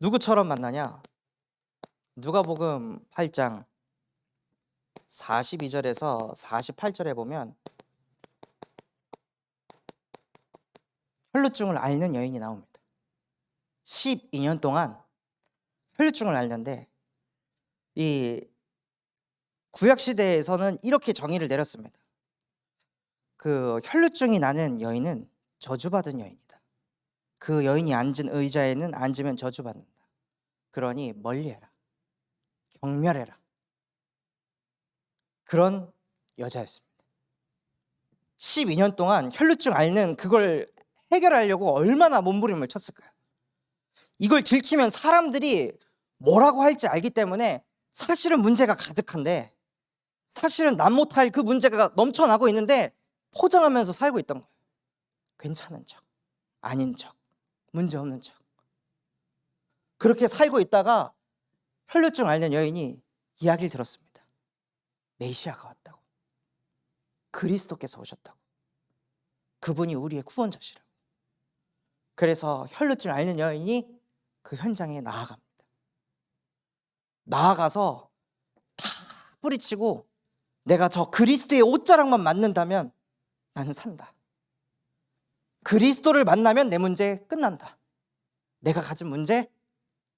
누구처럼 만나냐? 누가복음 8장 42절에서 48절에 보면 혈루증을 앓는 여인이 나옵니다. 12년 동안 혈루증을 앓는데, 이 구약시대에서는 이렇게 정의를 내렸습니다. 그 혈루증이 나는 여인은 저주받은 여인이다. 그 여인이 앉은 의자에는 앉으면 저주받는다. 그러니 멀리해라, 경멸해라. 그런 여자였습니다. 12년 동안 혈루증 앓는 그걸 해결하려고 얼마나 몸부림을 쳤을까요? 이걸 들키면 사람들이 뭐라고 할지 알기 때문에 사실은 문제가 가득한데, 사실은 남 못할 그 문제가 넘쳐나고 있는데 포장하면서 살고 있던 거예요. 괜찮은 척, 아닌 척, 문제없는 척. 그렇게 살고 있다가 혈루증 앓는 여인이 이야기를 들었습니다. 메시아가 왔다고, 그리스도께서 오셨다고, 그분이 우리의 구원자시라고. 그래서 혈루증 앓는 여인이 그 현장에 나아갑니다. 나아가서 다 뿌리치고, 내가 저 그리스도의 옷자락만 맞는다면 나는 산다. 그리스도를 만나면 내 문제 끝난다. 내가 가진 문제,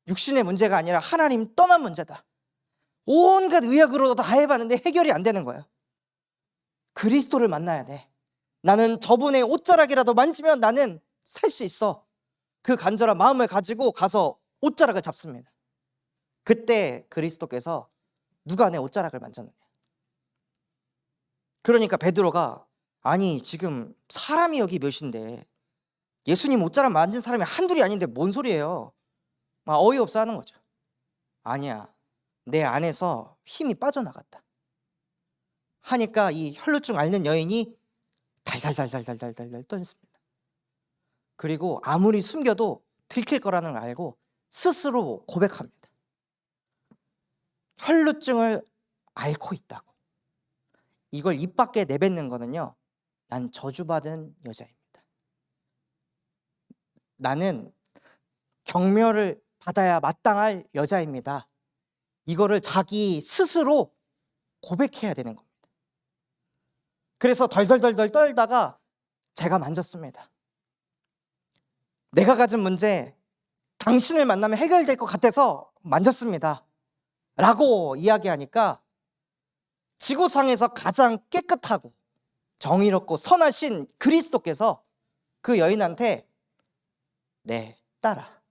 육신의 문제가 아니라 하나님 떠난 문제다. 온갖 의학으로 다 해봤는데 해결이 안 되는 거예요. 그리스도를 만나야 돼. 나는 저분의 옷자락이라도 만지면 나는 살 수 있어. 그 간절한 마음을 가지고 가서 옷자락을 잡습니다. 그때 그리스도께서 누가 내 옷자락을 만졌느냐. 그러니까 베드로가 아니 지금 사람이 여기 몇인데 예수님 옷자락 만진 사람이 한둘이 아닌데 뭔 소리예요. 막 어이없어 하는 거죠. 아니야, 내 안에서 힘이 빠져나갔다 하니까 이 혈루증 앓는 여인이 달달달달달달달 떠있습니다. 그리고 아무리 숨겨도 들킬 거라는 걸 알고 스스로 고백합니다. 혈루증을 앓고 있다고. 이걸 입 밖에 내뱉는 거는요, 난 저주받은 여자입니다. 나는 경멸을 받아야 마땅할 여자입니다. 이거를 자기 스스로 고백해야 되는 겁니다. 그래서 덜덜덜덜 떨다가 제가 만졌습니다. 내가 가진 문제, 당신을 만나면 해결될 것 같아서 만졌습니다 라고 이야기하니까 지구상에서 가장 깨끗하고 정의롭고 선하신 그리스도께서 그 여인한테 내 딸아,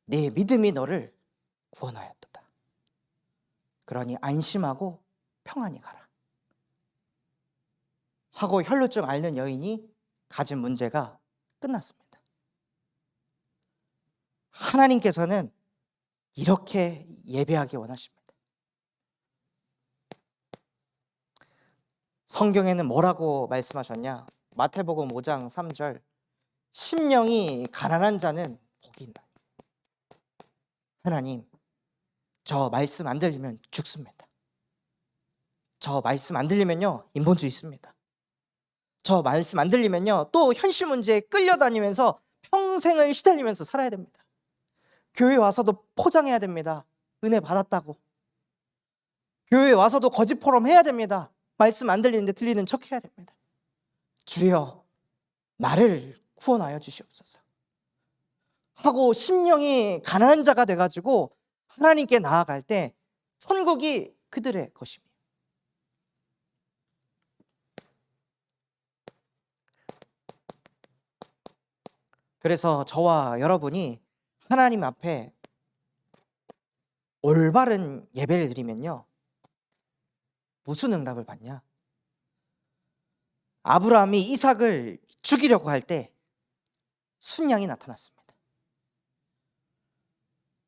네 믿음이 너를 구원하였도다. 그러니 안심하고 평안히 가라 하고 혈루증 앓는 여인이 가진 문제가 끝났습니다. 하나님께서는 이렇게 예배하기 원하십니다. 성경에는 뭐라고 말씀하셨냐? 마태복음 5장 3절, 심령이 가난한 자는 복이 있나니. 하나님, 저 말씀 안 들리면 죽습니다. 저 말씀 안 들리면요 인본주의 있습니다. 저 말씀 안 들리면요 또 현실 문제에 끌려다니면서 평생을 시달리면서 살아야 됩니다. 교회 와서도 포장해야 됩니다. 은혜 받았다고. 교회 와서도 거짓 포럼 해야 됩니다. 말씀 안 들리는데 들리는 척 해야 됩니다. 주여, 나를 구원하여 주시옵소서 하고 심령이 가난한 자가 돼가지고 하나님께 나아갈 때 천국이 그들의 것입니다. 그래서 저와 여러분이 하나님 앞에 올바른 예배를 드리면요, 무슨 응답을 받냐? 아브라함이 이삭을 죽이려고 할 때 순양이 나타났습니다.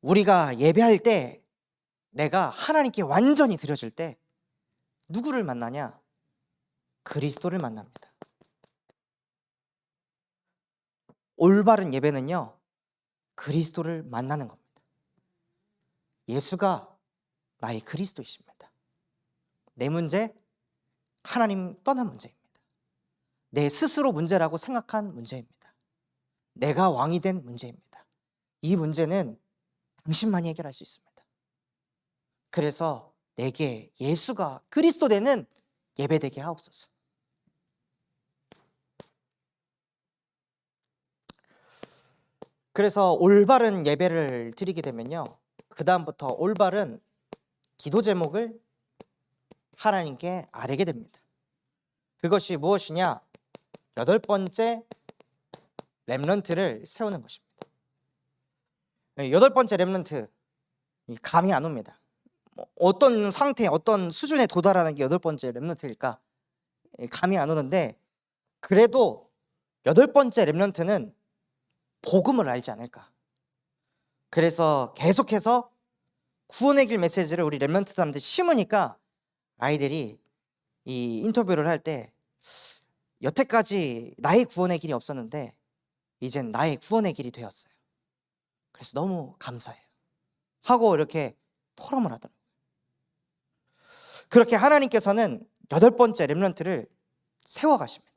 우리가 예배할 때 내가 하나님께 완전히 드려질 때 누구를 만나냐? 그리스도를 만납니다. 올바른 예배는요, 그리스도를 만나는 겁니다. 예수가 나의 그리스도이십니다. 내 문제, 하나님 떠난 문제입니다. 내 스스로 문제라고 생각한 문제입니다. 내가 왕이 된 문제입니다. 이 문제는 당신만이 해결할 수 있습니다. 그래서 내게 예수가 그리스도 되는 예배되게 하옵소서. 그래서 올바른 예배를 드리게 되면요, 그 다음부터 올바른 기도 제목을 하나님께 아뢰게 됩니다. 그것이 무엇이냐? 8번째 렘넌트를 세우는 것입니다. 8번째 렘넌트, 감이 안 옵니다. 어떤 상태, 어떤 수준에 도달하는 게 8번째 렘넌트일까? 감이 안 오는데, 그래도 8번째 렘넌트는 복음을 알지 않을까? 그래서 계속해서 구원의 길 메시지를 우리 렘넌트들한테 심으니까 아이들이 이 인터뷰를 할 때 여태까지 나의 구원의 길이 없었는데 이젠 나의 구원의 길이 되었어요. 그래서 너무 감사해요 하고 이렇게 포럼을 하더라고요. 그렇게 하나님께서는 8번째 렘넌트를 세워가십니다.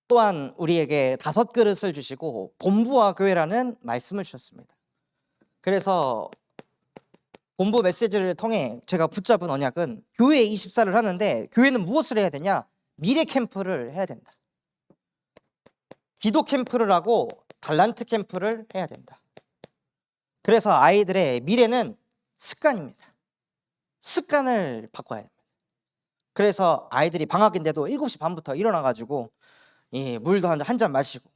또한 우리에게 5그릇을 주시고 본부와 교회라는 말씀을 주셨습니다. 그래서 본부 메시지를 통해 제가 붙잡은 언약은 교회 24를 하는데, 교회는 무엇을 해야 되냐? 미래 캠프를 해야 된다. 기도 캠프를 하고 달란트 캠프를 해야 된다. 그래서 아이들의 미래는 습관입니다. 습관을 바꿔야 됩니다. 그래서 아이들이 방학인데도 7시 반부터 일어나가지고 물도 한 잔 마시고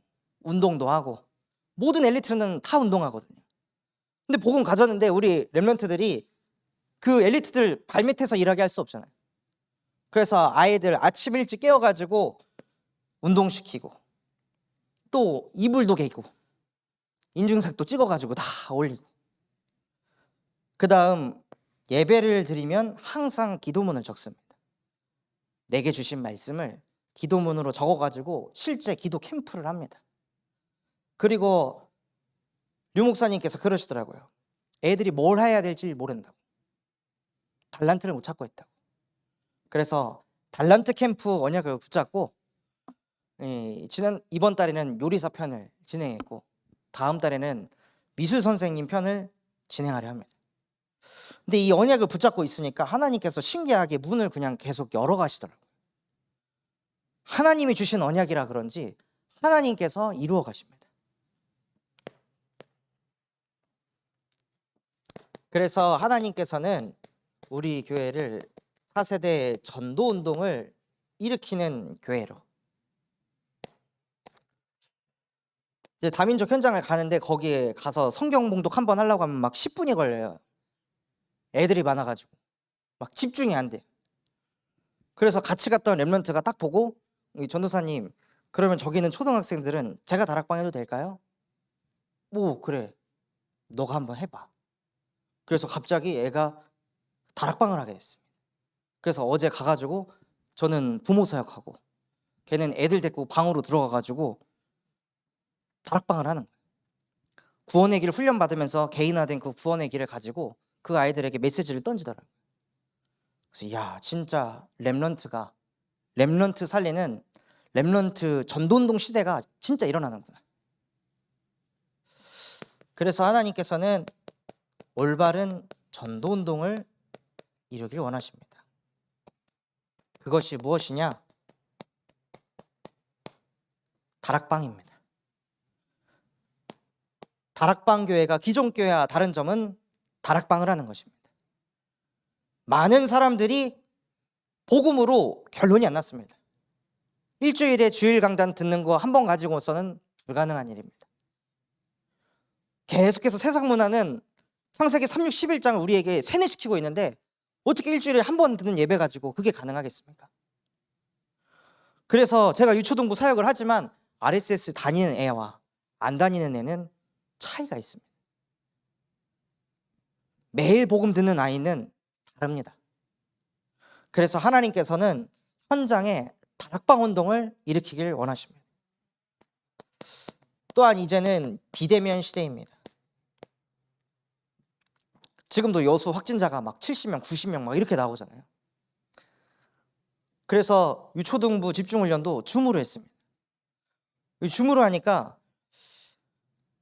운동도 하고, 모든 엘리트는 다 운동하거든요. 근데 복음 가졌는데 우리 랩런트들이 그 엘리트들 발밑에서 일하게 할 수 없잖아요. 그래서 아이들 아침 일찍 깨워가지고 운동시키고, 또 이불도 개고 인증샷도 찍어가지고 다 올리고, 그 다음 예배를 드리면 항상 기도문을 적습니다. 내게 주신 말씀을 기도문으로 적어가지고 실제 기도 캠프를 합니다. 그리고 류 목사님께서 그러시더라고요. 애들이 뭘 해야 될지 모른다고, 달란트를 못 찾고 있다고. 그래서 달란트 캠프 언약을 붙잡고 이번 달에는 요리사 편을 진행했고, 다음 달에는 미술 선생님 편을 진행하려 합니다. 근데 이 언약을 붙잡고 있으니까 하나님께서 신기하게 문을 그냥 계속 열어가시더라고요. 하나님이 주신 언약이라 그런지 하나님께서 이루어 가십니다. 그래서 하나님께서는 우리 교회를 4세대 전도운동을 일으키는 교회로, 이제 다민족 현장을 가는데 거기에 가서 성경 봉독 한번 하려고 하면 막 10분이 걸려요. 애들이 많아가지고 막 집중이 안 돼. 그래서 같이 갔던 랩런트가 딱 보고, 전도사님, 그러면 저기 있는 초등학생들은 제가 다락방 해도 될까요? 오, 그래, 너가 한번 해봐. 그래서 갑자기 애가 다락방을 하게 됐습니다. 그래서 어제 가가지고 저는 부모 사역하고, 걔는 애들 데리고 방으로 들어가가지고 다락방을 하는 거예요. 구원의 길 훈련 받으면서 개인화된 그 구원의 길을 가지고 그 아이들에게 메시지를 던지더라고요. 그래서 야, 진짜 랩런트 살리는 랩런트 전도운동 시대가 진짜 일어나는구나. 그래서 하나님께서는 올바른 전도운동을 이루길 원하십니다. 그것이 무엇이냐? 다락방입니다. 다락방 교회가 기존 교회와 다른 점은 다락방을 하는 것입니다. 많은 사람들이 복음으로 결론이 안 났습니다. 일주일에 주일 강단 듣는 거 한 번 가지고서는 불가능한 일입니다. 계속해서 세상 문화는 창세기 3, 6, 11장을 우리에게 세뇌시키고 있는데 어떻게 일주일에 한 번 듣는 예배 가지고 그게 가능하겠습니까? 그래서 제가 유초등부 사역을 하지만 RSS 다니는 애와 안 다니는 애는 차이가 있습니다. 매일 복음 듣는 아이는 다릅니다. 그래서 하나님께서는 현장에 다락방 운동을 일으키길 원하십니다. 또한 이제는 비대면 시대입니다. 지금도 여수 확진자가 막 70명, 90명 막 이렇게 나오잖아요. 그래서 유초등부 집중훈련도 줌으로 했습니다. 줌으로 하니까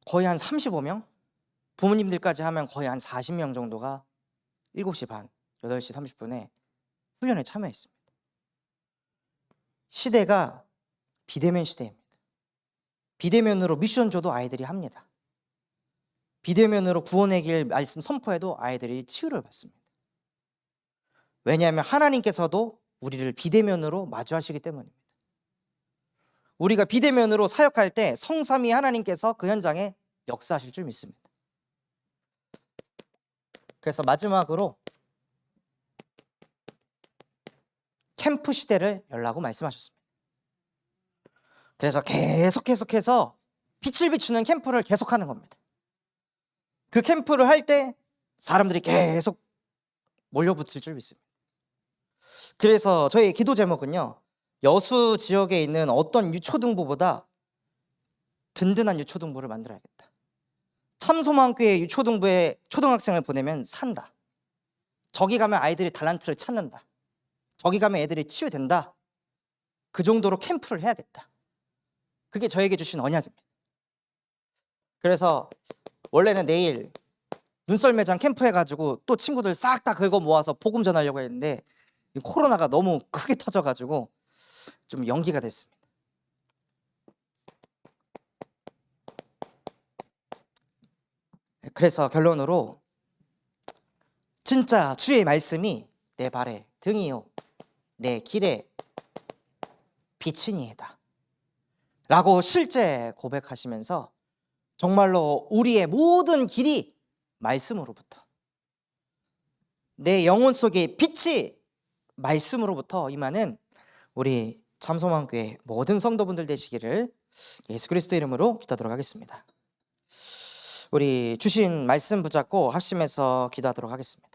거의 한 35명? 부모님들까지 하면 거의 한 40명 정도가 7시 반, 8시 30분에 훈련에 참여했습니다. 시대가 비대면 시대입니다. 비대면으로 미션 줘도 아이들이 합니다. 비대면으로 구원의 길 말씀 선포해도 아이들이 치유를 받습니다. 왜냐하면 하나님께서도 우리를 비대면으로 마주하시기 때문입니다. 우리가 비대면으로 사역할 때 성삼위 하나님께서 그 현장에 역사하실 줄 믿습니다. 그래서 마지막으로 캠프 시대를 열라고 말씀하셨습니다. 그래서 계속해서 빛을 비추는 캠프를 계속하는 겁니다. 그 캠프를 할 때 사람들이 계속 몰려붙을 줄 믿습니다. 그래서 저희 기도 제목은요, 여수 지역에 있는 어떤 유초등부보다 든든한 유초등부를 만들어야겠다. 참소망교회 유초등부에 초등학생을 보내면 산다. 저기 가면 아이들이 달란트를 찾는다. 저기 가면 애들이 치유된다. 그 정도로 캠프를 해야겠다. 그게 저에게 주신 언약입니다. 그래서 원래는 내일 눈썰매장 캠프 해가지고 또 친구들 싹 다 긁어 모아서 복음 전하려고 했는데 코로나가 너무 크게 터져가지고 좀 연기가 됐습니다. 그래서 결론으로 진짜 주의 말씀이 내 발의 등이요 내 길의 빛이니이다 라고 실제 고백하시면서 정말로 우리의 모든 길이 말씀으로부터, 내 영혼 속의 빛이 말씀으로부터 임하는 우리 참소망교회 모든 성도분들 되시기를 예수 그리스도 이름으로 기도하도록 하겠습니다. 우리 주신 말씀 붙잡고 합심해서 기도하도록 하겠습니다.